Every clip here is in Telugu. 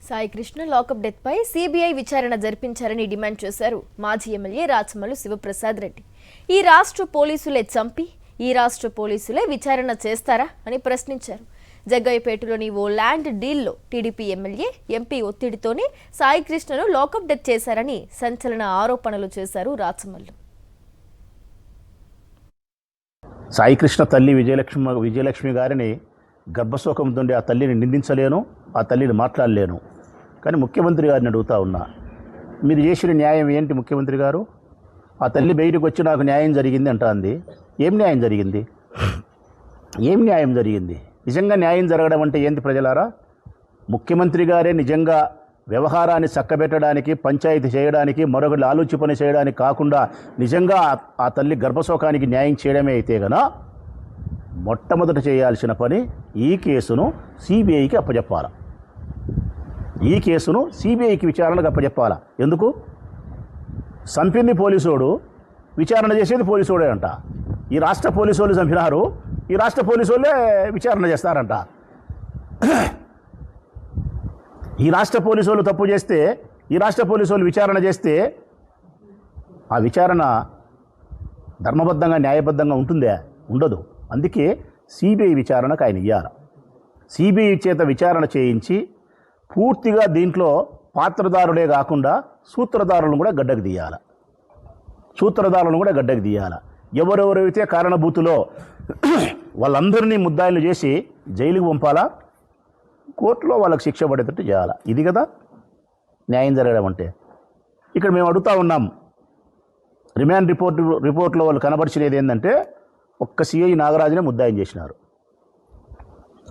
సాయి కృష్ణ లాకప్ డెత్ పై సిబిఐ విచారణ జరిపించారని డిమాండ్ చేశారు మాజీ ఎమ్మెల్యే రాచమల్లు శివప్రసాద్ రెడ్డి. ఈ రాష్ట్ర పోలీసులే చంపి ఈ రాష్ట్ర పోలీసులే విచారణ చేస్తారా అని ప్రశ్నించారు. జగ్గయ్యపేటలోని ఓ ల్యాండ్ డీల్లో టీడీపీ ఎమ్మెల్యే ఎంపీ ఒత్తిడితోనే సాయి కృష్ణను లాకప్ డెత్ చేశారని సంచలన ఆరోపణలు చేశారు రాచమల్లు. సాయి కృష్ణ తల్లి విజయలక్ష్మి గారిని గర్భశోకంతో ఆ తల్లిని నిందించలేను, ఆ తల్లిని మాట్లాడలేను. కానీ ముఖ్యమంత్రి గారిని అడుగుతా ఉన్నా, మీరు చేసిన న్యాయం ఏంటి ముఖ్యమంత్రి గారు? ఆ తల్లి బయటకు వచ్చి నాకు న్యాయం జరిగింది అంటుంది. ఏం న్యాయం జరిగింది? ఏం న్యాయం జరిగింది? నిజంగా న్యాయం జరగడం అంటే ఏంటి ప్రజలారా? ముఖ్యమంత్రి గారే నిజంగా వ్యవహారాన్ని చక్కబెట్టడానికి, పంచాయతీ చేయడానికి, మరొకటి ఆలోచి పని చేయడానికి కాకుండా నిజంగా ఆ తల్లి గర్భశోకానికి న్యాయం చేయడమే అయితే గన మొట్టమొదట చేయాల్సిన పని ఈ కేసును సిబిఐకి అప్పచెప్పాలి. ఈ కేసును సిబిఐకి విచారణకు అప్పచెప్పాలా? ఎందుకు? చంపింది పోలీసోడు, విచారణ చేసేది పోలీసోడే అంట. ఈ రాష్ట్ర పోలీసు వాళ్ళు చంపినారు, ఈ రాష్ట్ర పోలీసు వాళ్ళే విచారణ చేస్తారంట. ఈ రాష్ట్ర పోలీసు వాళ్ళు తప్పు చేస్తే, ఈ రాష్ట్ర పోలీసు వాళ్ళు విచారణ చేస్తే ఆ విచారణ ధర్మబద్ధంగా న్యాయబద్ధంగా ఉంటుందే? ఉండదు. అందుకే సిబిఐ విచారణకు ఆయన ఇయ్యాలి. సిబిఐ చేత విచారణ చేయించి పూర్తిగా దీంట్లో పాత్రదారులే కాకుండా సూత్రధారులను కూడా గడ్డకు తీయాలి. సూత్రధారులను కూడా గడ్డకు తీయాలి. ఎవరెవరైతే కారణభూతులో వాళ్ళందరినీ ముద్దాయిలు చేసి జైలుకు పంపాలా, కోర్టులో వాళ్ళకి శిక్ష పడేటట్టు చేయాలి. ఇది కదా న్యాయం జరగడం అంటే. ఇక్కడ మేము అడుగుతూ ఉన్నాం, రిమాండ్ రిపోర్ట్లో వాళ్ళు కనబరిచినది ఏంటంటే ఒక్క సిఐ నాగరాజునే ముద్దాయం చేసినారు.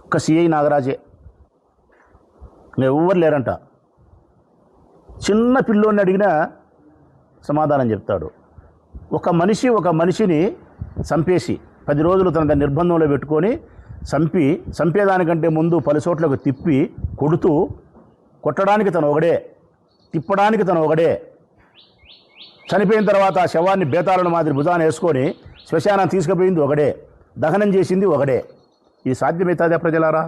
ఒక్క సిఐ నాగరాజే, ఎవ్వరు లేరంట. చిన్న పిల్లోని అడిగినా సమాధానం చెప్తాడు. ఒక మనిషిని చంపేసి 10 రోజులు తన నిర్బంధంలో పెట్టుకొని చంపేదానికంటే ముందు పలు చోట్లకు తిప్పి కొట్టడానికి తను ఒకడే, తిప్పడానికి తను ఒకడే, చనిపోయిన తర్వాత ఆ శవాన్ని బేతాళను మాదిరి భుజాన వేసుకొని శ్మశానం తీసుకుపోయింది ఒకడే, దహనం చేసింది ఒకడే. ఇది సాధ్యమవుతుందా ప్రజలారా?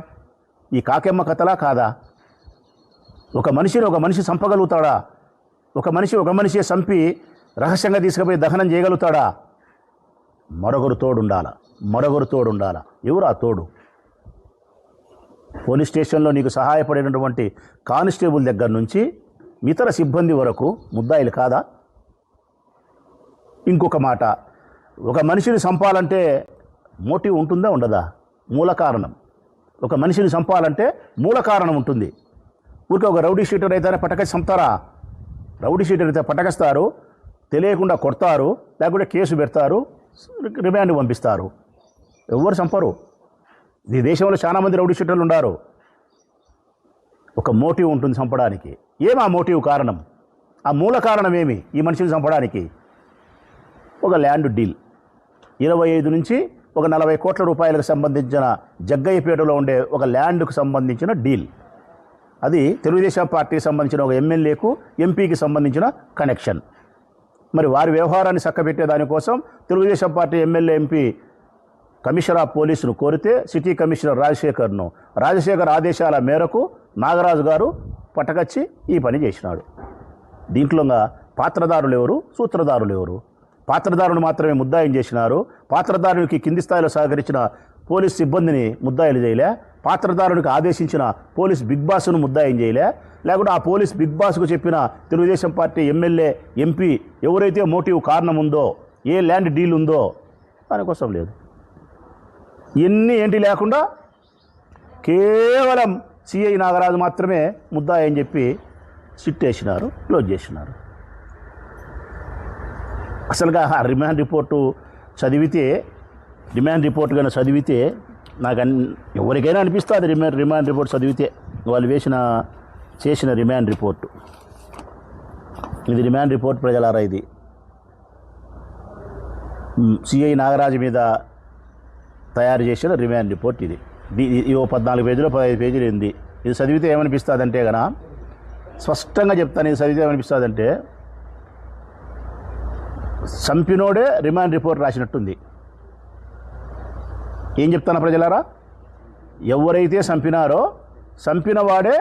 ఈ కాకెమ్మ కథలా కాదా? ఒక మనిషి చంపగలుగుతాడా? ఒక మనిషి చంపి రహస్యంగా తీసుకుపోయి దహనం చేయగలుగుతాడా? మరొకరు తోడుండాల. ఎవరు ఆ తోడు? పోలీస్ స్టేషన్లో నీకు సహాయపడేటటువంటి కానిస్టేబుల్ దగ్గర నుంచి ఇతర సిబ్బంది వరకు ముద్దాయిలు కాదా? ఇంకొక మాట, ఒక మనిషిని చంపాలంటే మోటివ్ ఉంటుందా ఉండదా? మూల కారణం. ఒక మనిషిని చంపాలంటే మూల కారణం ఉంటుంది. ఊరికే ఒక రౌడీ షీటర్ అయితేనే పట్టకసి చంపుతారా? రౌడీ షీటర్ అయితే పట్టకస్తారు, తెలియకుండా కొడతారు, లేకుంటే కేసు పెడతారు, రిమాండ్ పంపిస్తారు. ఎవరు చంపరు. ఈ దేశంలో చాలామంది రౌడీ షీటర్లు ఉన్నారు. ఒక మోటివ్ ఉంటుంది చంపడానికి. ఏమి ఆ మోటివ్ కారణం? ఆ మూల కారణం ఏమి ఈ మనిషిని చంపడానికి? ఒక ల్యాండ్ డీల్, 25 నుంచి ఒక 40 కోట్ల రూపాయలకు సంబంధించిన జగ్గయ్యపేటలో ఉండే ఒక ల్యాండ్కు సంబంధించిన డీల్. అది తెలుగుదేశం పార్టీకి సంబంధించిన ఒక ఎమ్మెల్యేకు, ఎంపీకి సంబంధించిన కనెక్షన్. మరి వారి వ్యవహారాన్ని చక్కబెట్టే దానికోసం Telugu Desam party MLA, MP commissioner of పోలీసును కోరితే సిటీ కమిషనర్ రాజశేఖర్ ఆదేశాల మేరకు నాగరాజు గారు పట్టకచ్చి ఈ పని చేసినాడు. దీంట్లో పాత్రదారులు ఎవరు, సూత్రధారులు ఎవరు? పాత్రదారుని మాత్రమే ముద్దాయం చేసినారు. పాత్రదారునికి కింది స్థాయిలో సహకరించిన పోలీస్ సిబ్బందిని ముద్దాయిలు చేయలే. పాత్రదారునికి ఆదేశించిన పోలీస్ బిగ్ బాస్ను ముద్దాయం చేయలే. లేకుంటే ఆ పోలీస్ బిగ్ బాస్కు చెప్పిన తెలుగుదేశం పార్టీ ఎమ్మెల్యే, ఎంపీ ఎవరైతే మోటివ్ కారణం ఉందో, ఏ ల్యాండ్ డీల్ ఉందో దానికోసం లేదు. ఏంటి లేకుండా కేవలం సిఐ నాగరాజు మాత్రమే ముద్దాయి అని చెప్పి సిట్ వేసినారు, క్లోజ్ చేసినారు. అసలుగా ఆ రిమాండ్ రిపోర్టు కానీ చదివితే నాకు ఎవరికైనా అనిపిస్తుంది రిమాండ్ రిపోర్ట్ చదివితే వాళ్ళు చేసిన రిమాండ్ రిపోర్టు. ఇది రిమాండ్ రిపోర్ట్ ప్రజలారా. ఇది సిఐ నాగరాజు మీద తయారు చేసిన రిమాండ్ రిపోర్ట్. ఇది 14 పేజీలు 15 పేజీలు ఉంది. ఇది చదివితే ఏమనిపిస్తుంది అంటే కనుక, స్పష్టంగా చెప్తాను, ఇది చదివితే ఏమనిపిస్తుందంటే చంపినోడే రిమాండ్ రిపోర్ట్ రాసినట్టుంది. ఏం చెప్తాను ప్రజలారా? ఎవరైతే చంపినారో చంపినవాడే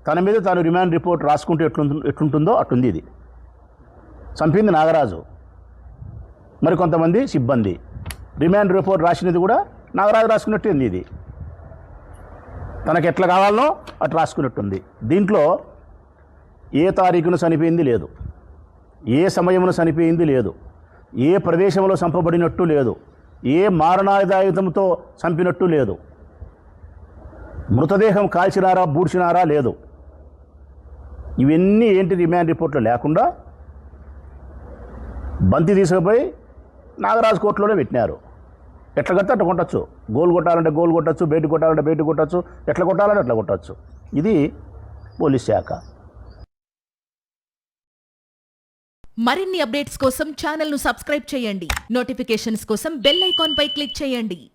తన మీద తాను రిమాండ్ రిపోర్ట్ రాసుకుంటే ఎట్లుంటుందో అట్టుంది. ఇది చంపింది నాగరాజు, మరి కొంతమంది సిబ్బంది. రిమాండ్ రిపోర్ట్ రాసినది కూడా నాగరాజు రాసుకున్నట్టుంది. ఇది తనకు ఎట్లా కావాలనో అట్లా రాసుకున్నట్టుంది. దీంట్లో ఏ తారీఖున చనిపోయింది లేదు, ఏ సమయమున చనిపోయింది లేదు, ఏ ప్రదేశంలో చంపబడినట్టు లేదు, ఏ మారణాయుధంతో చంపినట్టు లేదు, మృతదేహం కాల్చినారా బూడ్చినారా లేదు. ఇవన్నీ ఏంటి రిమాండ్ రిపోర్ట్లో లేకుండా బంతి తీసుకుపోయి నాగరాజు కోర్టులోనే పెట్టినారు. ఎట్లా కడితే అట్లా కొట్టచ్చు, గోల్ కొట్టాలంటే గోల్ కొట్టచ్చు, బయట కొట్టాలంటే బయట కొట్టచ్చు, ఎట్లా కొట్టాలంటే అట్లా కొట్టచ్చు. ఇది పోలీస్ శాఖ. మరిన్ని అప్డేట్స్ కోసం ఛానల్ను సబ్స్క్రైబ్ చేయండి. నోటిఫికేషన్స్ కోసం బెల్ ఐకాన్ పై క్లిక్ చేయండి.